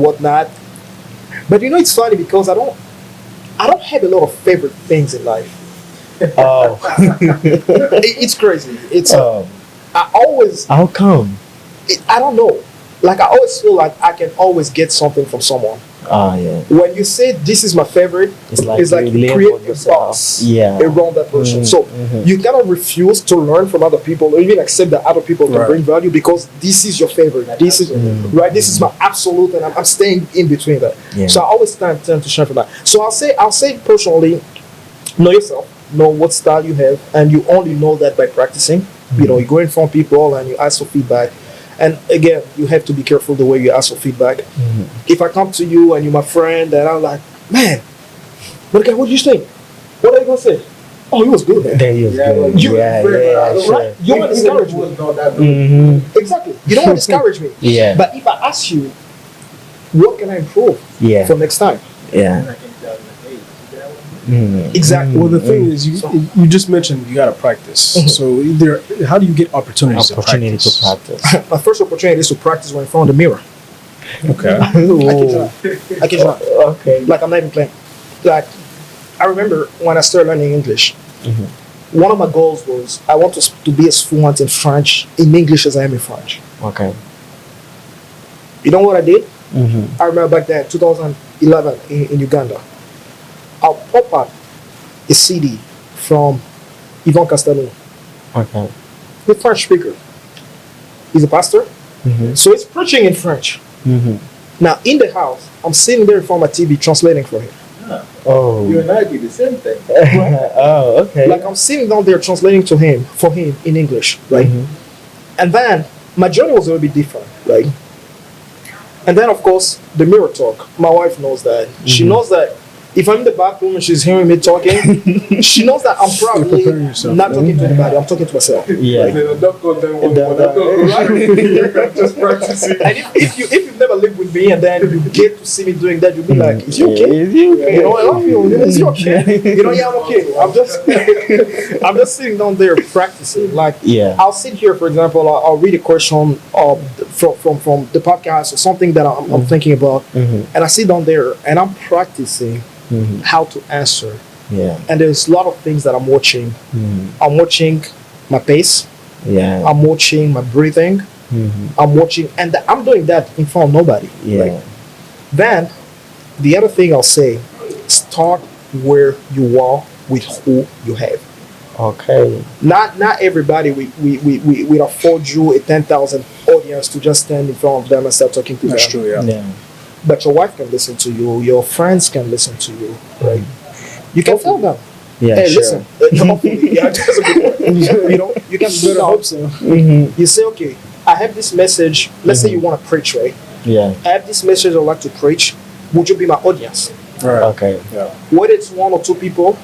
whatnot. But you know, it's funny because I don't have a lot of favorite things in life. Oh. It's crazy. It's Oh. I always How come? I don't know. Like I always feel like I can always get something from someone. Oh yeah. When you say this is my favorite, It's like it's like you you label create a yourself. box Yeah. around that person. Mhm, So mhm. you cannot refuse to learn from other people or even accept that other people can Right. bring value because this is your favorite. This is Mhm. right. This is my absolute, and I'm staying in between that. Yeah. So I always tend to shine from that. So I'll say personally, know yourself, know what style you have, and you only know that by practicing. You know, you go in front of people and you ask for feedback. And again, you have to be careful the way you ask for feedback. Mhm. If I come to you and you're my friend, and I'm like, man, what do you think? What are you gonna say? Oh, it was good, man. There you Yeah, go. well, you- Yeah, right? sure. You don't want to discourage me. was not that good. Mm-hmm. Exactly. You don't want to discourage me. Yeah. But if I ask you, what can I improve Yeah. for next time? Yeah. And I can tell you, hey, see that one? Mm. Exactly. Well, the thing is, you just mentioned you got to practice. So either how do you get opportunities Opportunity to to practice? practice. My first opportunity is to practice when in front of the mirror. Okay. I kid you not. I kid you not. Okay. Like I'm not even playing. Like I remember when I started learning English, one of my goals was I want to be as fluent in French, in English as I am in French. Okay. You know what I did? Mm-hmm. I remember back then, 2011 in Uganda. I'll pop up a CD from Yvon Castellano, Okay. the French speaker. He's a pastor, Mm-hmm. so he's preaching in French. Mm-hmm. Now, in the house, I'm sitting there in front of my TV translating for him. Oh. You and I did the same thing. Oh, okay. Like, I'm sitting down there translating for him in English, right? Mhm. And then, my journey was a little bit different, right? And then, of course, the mirror talk. My wife knows that. She knows that if I'm in the bathroom and she's hearing me talking, she knows that I'm probably preparing yourself. not talking to anybody. I'm talking to myself. Yeah. Don't go there one, just practicing. And if you've never lived with me and then you get to see me doing that, you'll be like, is he okay? Is he okay? You know, I love you. Is he okay? You know, yeah, I'm okay. I'm just sitting down there practicing. Like, Yeah. I'll sit here, for example, I'll read a question from the podcast or something that I'm thinking about, Mhm. and I sit down there and I'm practicing Mhm. how to answer. Yeah. And there's a lot of things that I'm watching. Mhm. I'm watching my pace. Yeah. I'm watching my breathing. Mhm. I'm watching, and I'm doing that in front of nobody. Yeah. Like, then, the other thing I'll say, start where you are with who you have. Okay. Not everybody will afford you a 10,000 audience to just stand in front of them and start talking to That's them. true. Yeah. Yeah. But your wife can listen to you, your friends can listen to you, right? You can tell them, Yeah. hey, sure. listen, hopefully, yeah, that's a good one. You know, you can sit Better down, hope so. Mhm. you say, okay, I have this message. Let's say you want to preach, right? Yeah. I have this message I'd like to preach. Would you be my audience? Right. Okay. Whether it's one or two people,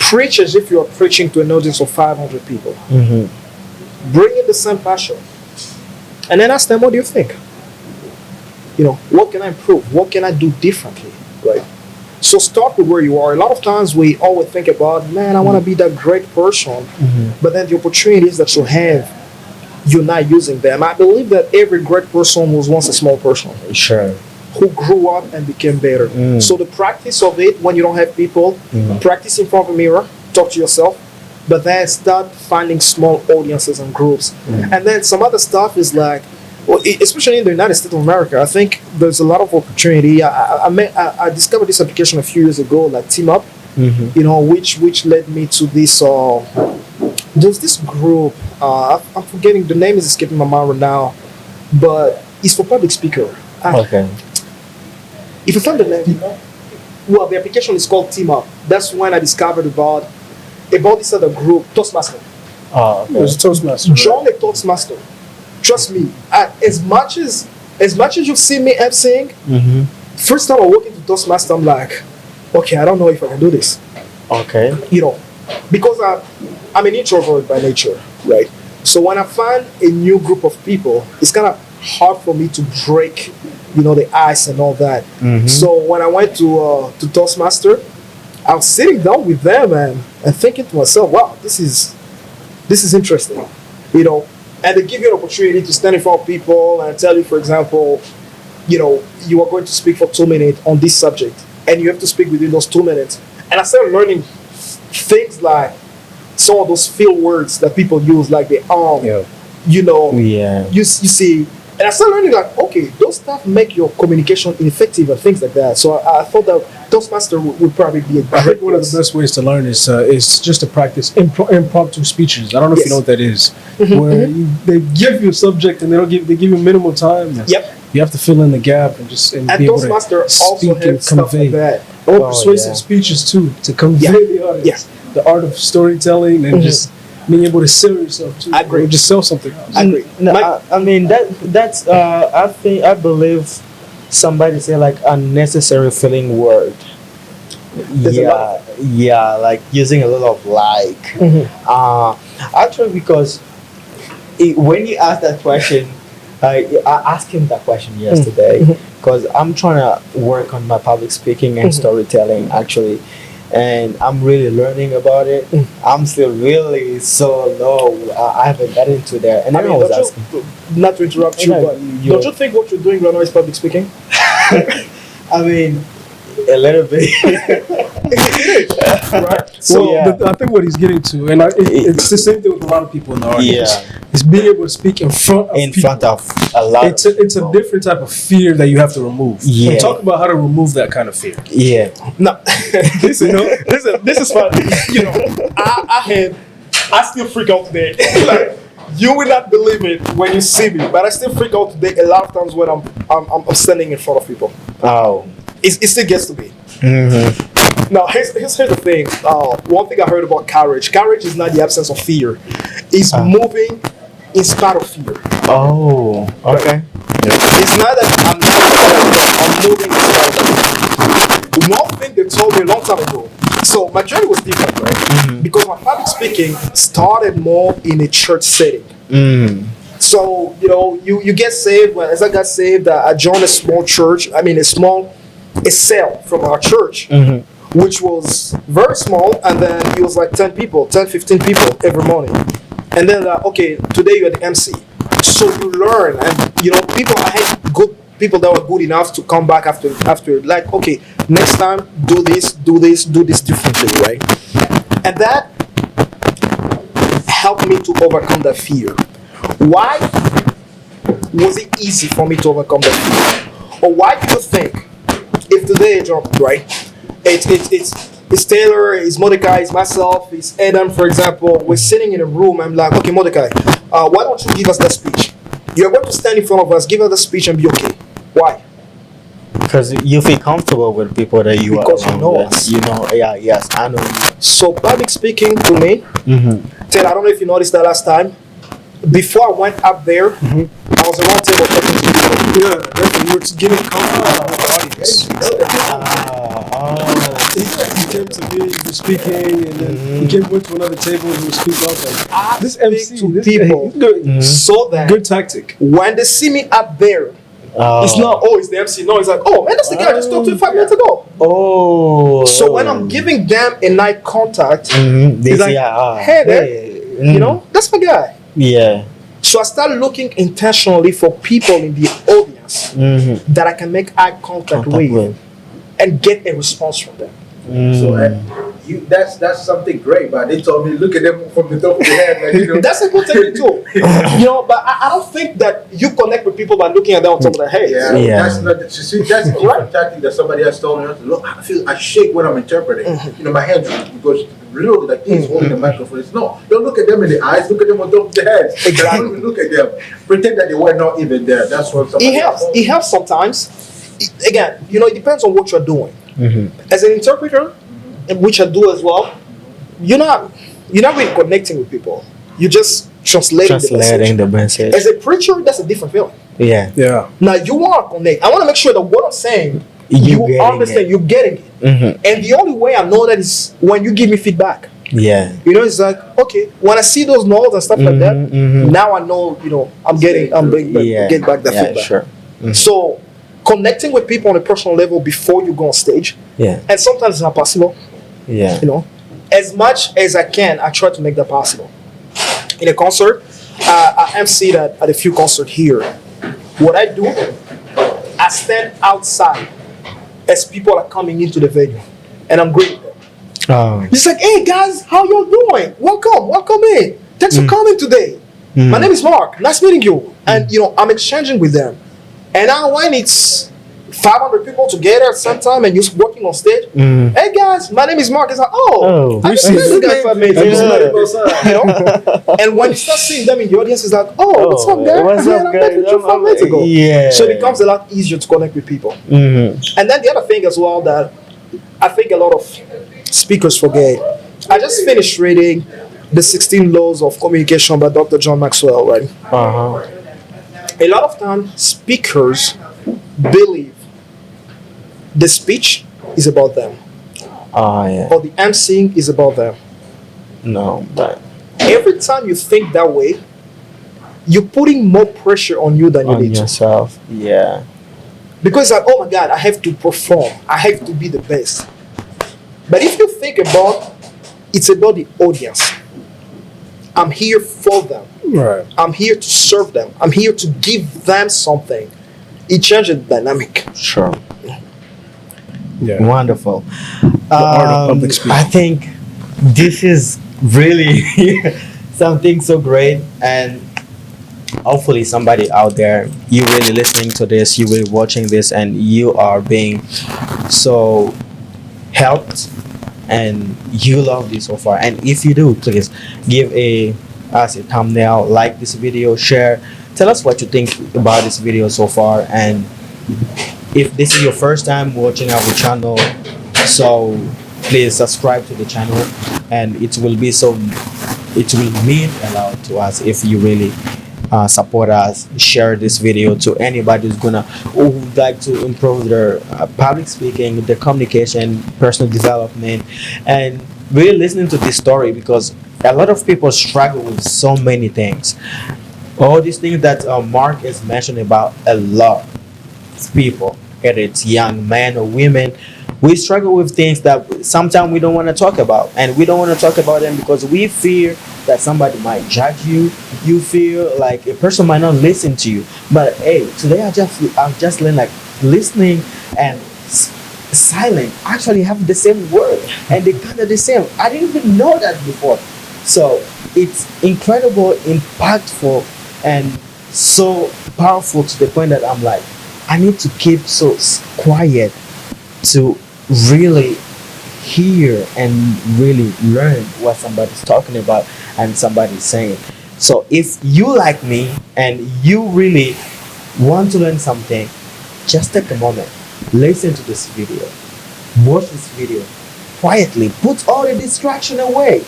preach as if you are preaching to an audience of 500 people. Mhm. Bring in the same passion. And then ask them, what do you think? You know, what can I improve? What can I do differently? Right? So start with where you are. A lot of times we always think about, man, I want to be that great person. But then the opportunities that you have, you're not using them. I believe that every great person was once a small person Sure. who grew up and became better. Mm. So the practice of it when you don't have people, practice in front of a mirror, talk to yourself, but then start finding small audiences and groups. And then some other stuff is like, well, especially in the United States of America, I think there's a lot of opportunity. I discovered this application a few years ago, like Team Up, Mhm. you know, which led me to this. There's this group. I'm forgetting the name is escaping my mind right now, but it's for public speaker. Okay. If you find the name, well, the application is called Team Up. That's when I discovered about this other group, Toastmaster. Oh, It was okay. a Toastmaster. Join a Toastmaster. Trust me. As much as you've seen me emceeing, Mhm. first time I walk into Toastmaster, I'm like, okay, I don't know if I can do this. Okay. You know, because I'm an introvert by nature, right? So when I find a new group of people, it's kind of hard for me to break, the ice and all that. So when I went to Toastmaster, I was sitting down with them and thinking to myself, wow, this is interesting, and they give you an opportunity to stand in front of people and tell you, for example, you are going to speak for 2 minutes on this subject, and you have to speak within those 2 minutes. And I started learning things like some of those field words that people use, like the you see. And I started learning like, okay, those stuff make your communication ineffective and things like that. So I thought that Toastmaster would probably be a I great think one of the best ways to learn is just to practice impromptu speeches. I don't know if you know what that is, where they give you a subject and they give you minimal time. Yep. You have to fill in the gap and be able Toastmaster to also speak and has stuff convey. like that. Or persuasive speeches too, to convey the audience. Yes. The art of storytelling and just being able to sell yourself too. I agree. Or just sell something else. I agree. No, I mean that's I believe somebody say like unnecessary filling word. There's a lot Yeah, like using a lot of like. Actually, because when you ask that question, I asked him that question yesterday because I'm trying to work on my public speaking and storytelling actually, and I'm really learning about it. I'm still really so low. I haven't gotten into there, and I mean, I was don't asking. you, not to interrupt you, No, but don't you think what you're doing right now is public speaking? I mean, a little bit. Right. So Yeah. I think what he's getting to, and it's the same thing with a lot of people in the audience, Yeah. is being able to speak in front of In people. front of a lot. It's a different type of fear that you have to remove. Yeah. So talk about how to remove that kind of fear. Yeah. No, listen, this is funny. I still freak out today. Like, you will not believe it when you see me, but I still freak out today a lot of times when I'm standing in front of people. Oh. It still gets to me. Now, here's the thing. One thing I heard about courage. Courage is not the absence of fear. It's moving in spite of fear. Oh. Okay. It's not that I'm moving in spite of fear. One thing they told me a long time ago. So my journey was different, right? Because my public speaking started more in a church setting. So, you get saved. As I got saved, I joined a small church. I mean, a cell from our church, which was very small. And then it was like 10 people, 10, 15 people every morning. And then, okay, today you're the MC. So you learn. And, I had good people that were good enough to come back after like, okay, next time, do this differently, right? And that helped me to overcome that fear. Why was it easy for me to overcome that fear? Or why do you think if today, right, it's Taylor, it's Mordecai, it's myself, it's Adam, for example, we're sitting in a room, I'm like, okay, Mordecai, why don't you give us that speech? You're going to stand in front of us, give us the speech and be okay. Why? Because you feel comfortable with people that you Because are you know around, us. Yes, I know you. So public speaking to me, Taylor, I don't know if you noticed that last time. Before I went up there, I was around table talking to people. Yeah, definitely. You were giving confidence. You came to me, you were speaking, and then you went to another table and you were speaking up. Like, this MC, to this people. good, So that good tactic. when they see me up there, it's not, it's the MC. No, it's like, oh, man, that's the guy I just talked to 5 minutes ago. Oh. So when I'm giving them a night contact, they it's like, say, hey, there, that's my guy. Yeah. So I started looking intentionally for people in the audience that I can make eye contact with and get a response from them. So that's something great. But they told me, look at them from the top of the head. Like, That's a good technique too. But I don't think that you connect with people by looking at them on top of their head. Yeah. That's not. That's a different tactic that somebody else told me. Look, I shake when I'm interpreting. My hands because literally like this holding the microphone. It's no. Don't look at them in the eyes. Look at them on top of the head. Exactly. Don't even look at them. Pretend that they were not even there. That's what somebody else told me. It helps sometimes. Again, it depends on what you're doing. As an interpreter, which I do as well, you're not really connecting with people. You're just translating the message. As a preacher, that's a different feeling. Yeah. Now you want to connect. I want to make sure that what I'm saying, you getting understand, you're getting it. And the only way I know that is when you give me feedback. Yeah. You know, it's like, okay, when I see those notes and stuff like that, now I know, I'm getting back that Yeah, feedback. sure. So connecting with people on a personal level before you go on stage, Yeah. and sometimes it's not possible, Yeah. as much as I can, I try to make that possible. In a concert, I MC at a few concerts here. What I do, I stand outside as people are coming into the venue, and I'm greeting them. Oh. It's like, hey guys, how y'all doing? Welcome in. Thanks for coming today. My name is Mark. Nice meeting you. And I'm exchanging with them. And now when it's 500 people together at some time and you're working on stage, hey guys, my name is Mark. It's like, I just met this guy 5 minutes ago. And when you start seeing them in the audience, it's like, what's up, guys? What's up, I met guys? with you 5 minutes ago. Yeah. So it becomes a lot easier to connect with people. Mm-hmm. And then the other thing as well that I think a lot of speakers forget. I just finished reading The 16 Laws of Communication by Dr. John Maxwell, right? Uh-huh. A lot of times, speakers believe the speech is about them, Oh, yeah. or the emceeing is about them. No, but Every time you think that way, you're putting more pressure on you than you on need to. yourself. Yeah. Because like, oh my God, I have to perform. I have to be the best. But if you think about, it's about the audience. I'm here for them. Right. I'm here to serve them. I'm here to give them something. It changes the dynamic. Sure. Yeah. Wonderful. art of public speaking. I think this is really something so great, and hopefully somebody out there, you really listening to this, you really watching this, and you are being so helped, and you love this so far. And if you do, please give us a thumbnail, like this video, share, tell us what you think about this video so far. And if this is your first time watching our channel, so please subscribe to the channel, and it will mean a lot to us if you really support us. Share this video to anybody who would like to improve their public speaking, their communication, personal development, and really listening to this story, because a lot of people struggle with so many things. All these things that Mark has mentioned about, a lot of people, whether it's young men or women, we struggle with things that sometimes we don't want to talk about, and we don't want to talk about them because we fear that somebody might judge you. You feel like a person might not listen to you. But hey, today I've just learned like listening and silent actually have the same word, and they kind of the same. I didn't even know that before. So it's incredible, impactful, and so powerful to the point that I'm like, I need to keep so quiet to really hear and really learn what somebody's talking about and somebody's saying. So if you like me and you really want to learn something, just take a moment, listen to this video, watch this video quietly, put all the distraction away.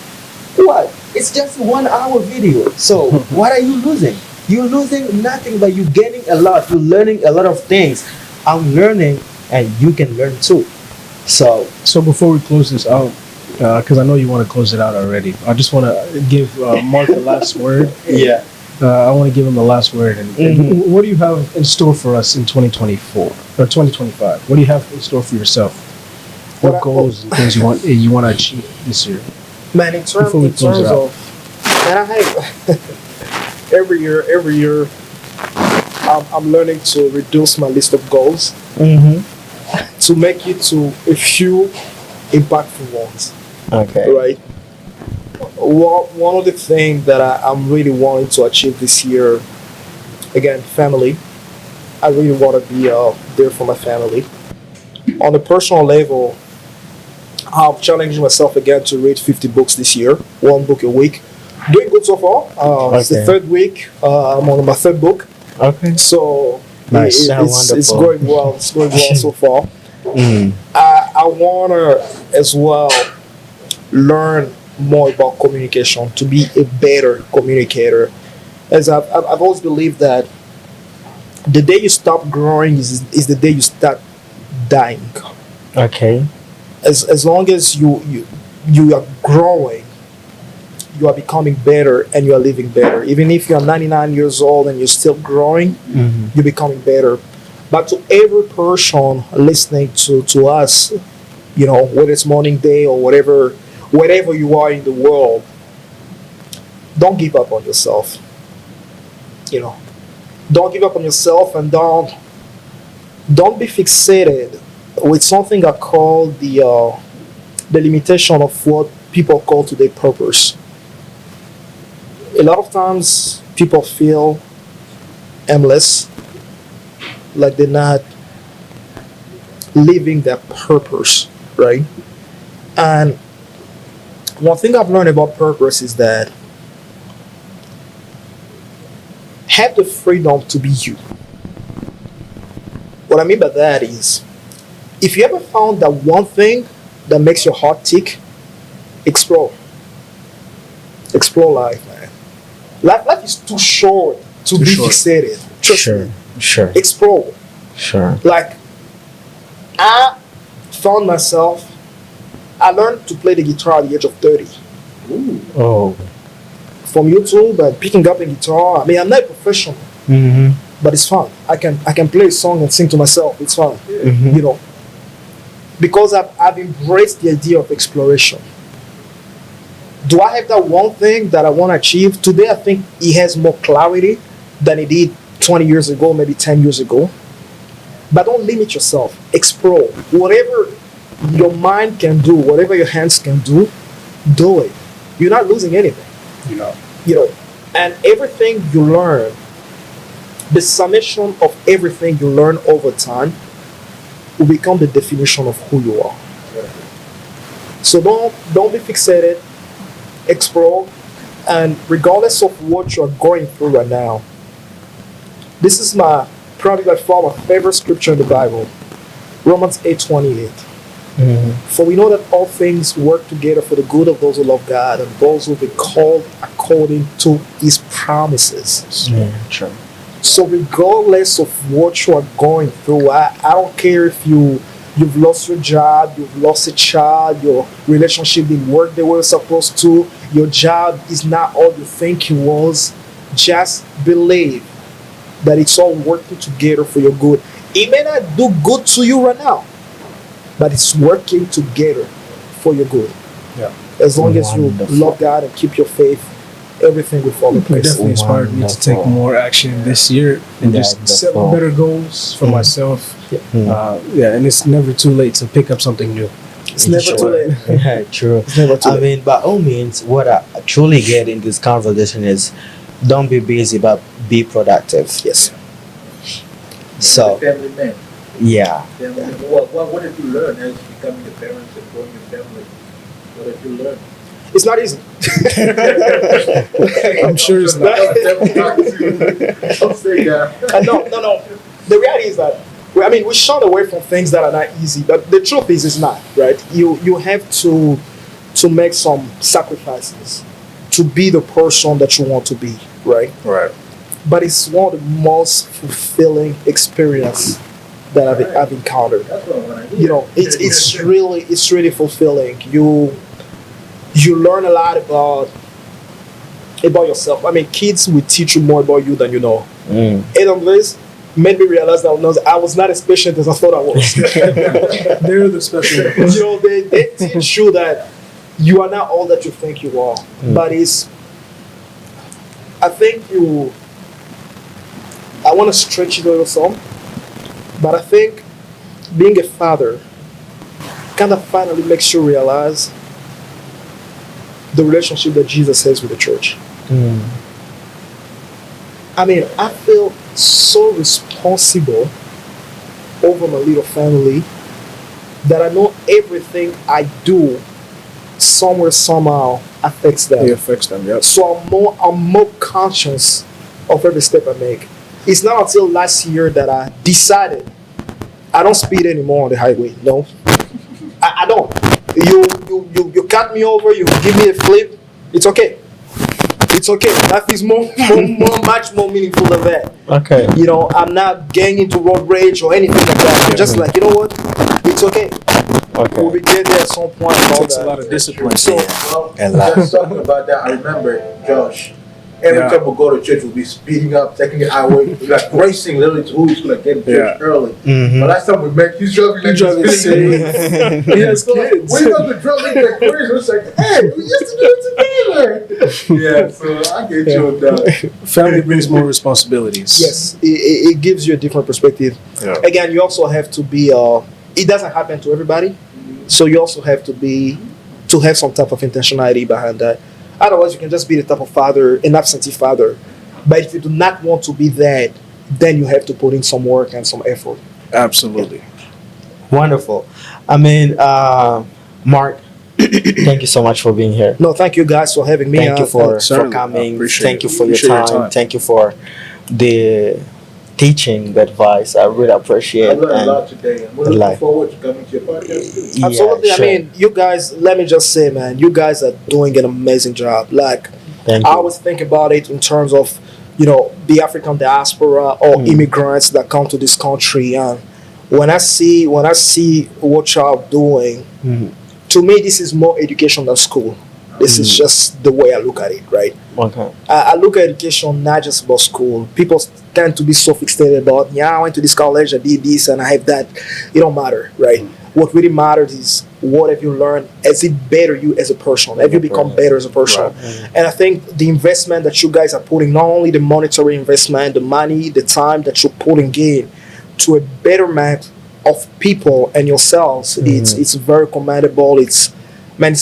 What? It's just 1 hour video. So what are you losing? You're losing nothing, but you're gaining a lot. You're learning a lot of things. I'm learning, and you can learn too. So before we close this out, because I know you want to close it out already, I just want to give Mark the last word. yeah. I want to give him the last word. And what do you have in store for us in 2024 or 2025? What do you have in store for yourself? What goals and things you want to achieve this year? Man, in terms of, man, I have every year, I'm learning to reduce my list of goals to make it to a few impactful ones. Okay. Right. One of the things that I'm really wanting to achieve this year, again, family. I really want to be there for my family. On a personal level, I'm challenging myself again to read 50 books this year, 1 book a week. Doing good so far. It's the 3rd week. I'm on my 3rd book. Okay. So Nice. it's going well. It's going well so far. I want to as well learn more about communication, to be a better communicator. As I've always believed that the day you stop growing is the day you start dying. Okay. As long as you are growing, you are becoming better and you are living better. Even if you are 99 years old and you're still growing, you're becoming better. But to every person listening to us, whether it's morning day or wherever you are in the world, don't give up on yourself. Don't give up on yourself, and don't be fixated with something I call the limitation of what people call today purpose. A lot of times people feel aimless, like they're not living their purpose, right? And one thing I've learned about purpose is that have the freedom to be you. What I mean by that is, if you ever found that one thing that makes your heart tick, explore. Explore life, man. Life is too short to be fixated. Trust me. Sure. Explore. Sure. Like, I found myself, I learned to play the guitar at the age of 30. Oh. From YouTube and picking up a guitar. I mean, I'm not a professional, but it's fun. I can play a song and sing to myself. It's fun, because I've embraced the idea of exploration. Do I have that one thing that I want to achieve? Today, I think it has more clarity than it did 20 years ago, maybe 10 years ago. But don't limit yourself. Explore. Whatever your mind can do, whatever your hands can do it. You're not losing anything. And everything you learn, the summation of everything you learn over time will become the definition of who you are. So don't be fixated. Explore, and regardless of what you're going through right now, this is probably by far my favorite scripture in the Bible, Romans 8:28. For we know that all things work together for the good of those who love God and those who will be called according to His promises. Sure. So regardless of what you are going through, I don't care if you've lost your job, you've lost a child, your relationship didn't work the way it's supposed to, your job is not all you think it was. Just believe that it's all working together for your good. It may not do good to you right now, but it's working together for your good. Yeah. As long as you love God and keep your faith, everything will fall in It place. definitely inspired me to take more action this year and just set better goals for myself. And it's never too late to pick up something new. It's never too late. Yeah, true. It's never too I late. mean, by all means, what I truly get in this conversation is don't be busy, but be productive. Yes. So, Family man. yeah. Family man. What did you learn as becoming a parent and growing your family? What did you learn? It's not easy. I'm sure it's not. Don't say that. No. The reality is that we shun away from things that are not easy, but the truth is it's not, right? You have to make some sacrifices to be the person that you want to be, right? Right. But it's one of the most fulfilling experience that I've encountered. That's what I want to hear. It's really fulfilling. You learn a lot about yourself. I mean, kids will teach you more about you than you know. Anyways, made me realize that I was not as patient as I thought I was. They're the special ones. They teach you that you are not all that you think you are. But I want to stretch it a little some, but I think being a father kind of finally makes you realize the relationship that Jesus has with the church. I mean, I feel so responsible over my little family that I know everything I do somewhere, somehow affects them. It affects them, yep. So I'm more conscious of every step I make. It's not until last year that I decided I don't speed anymore on the highway. No, I don't. You cut me over, you give me a flip, it's okay. It's okay. Life is much more meaningful than that. Okay. I'm not getting into road rage or anything like that. I'm just like, you know what? It's okay. Okay. We get there at some point and all Takes a that. lot of discipline. So, Well, A lot. just talking about that, I remember Josh. Every Yeah. time we go to church, we'll be speeding up, taking the highway, like racing literally to who's gonna get to church Yeah. early. Mhm. But last time we met, he's driving like driving he's speeding. He has So, like, kids. we got the driving like crazy. It's like, hey, we used to do it together. Yeah, so I get you on that. Family brings more responsibilities. yes, it gives you a different perspective. Yeah. Again, you also have to be. It doesn't happen to everybody, so you also have to have some type of intentionality behind that. Otherwise, you can just be the type of father, an absentee father. But if you do not want to be that, then you have to put in some work and some effort. Absolutely. Wonderful. I mean, Mark, thank you so much for being here. No, thank you guys for having me. Thank you for certainly. coming. Appreciate Thank it. you for your Appreciate your time. time. Thank you for the teaching, the advice. I really I appreciate learned a and lot today, and we're Life. looking forward to coming to your podcast too. yeah, Absolutely. sure. I mean, you guys, let me just say, man, you guys are doing an amazing job. Like, Thank I you. always think about it in terms of, the African diaspora or immigrants that come to this country. And when I see what y'all doing, Mhm. to me, this is more education than school. This is just the way I look at it, right? Okay. I look at education not just about school. People tend to be so fixated about, I went to this college, I did this, and I have that. It don't matter, right? What really matters is what have you learned? Has it better you as a person? Have you become better as a person? And I think the investment that you guys are putting, not only the monetary investment, the money, the time that you're putting in to a betterment of people and yourselves, it's very commendable. It's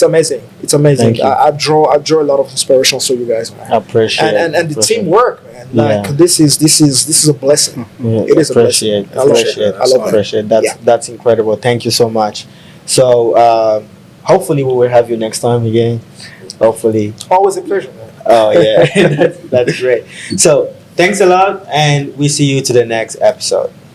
amazing. It's amazing. Thank you. I draw a lot of inspiration from you guys, man. I appreciate And the appreciate teamwork, man. Like Yeah. this is a blessing. Yeah, It is a blessing. appreciate, I love it. appreciate, I love it. appreciate. That's Yeah. that's incredible. Thank you so much. So hopefully we will have you next time again. Hopefully. Always a pleasure, man. Oh yeah, that's great. So thanks a lot, and we see you to the next episode.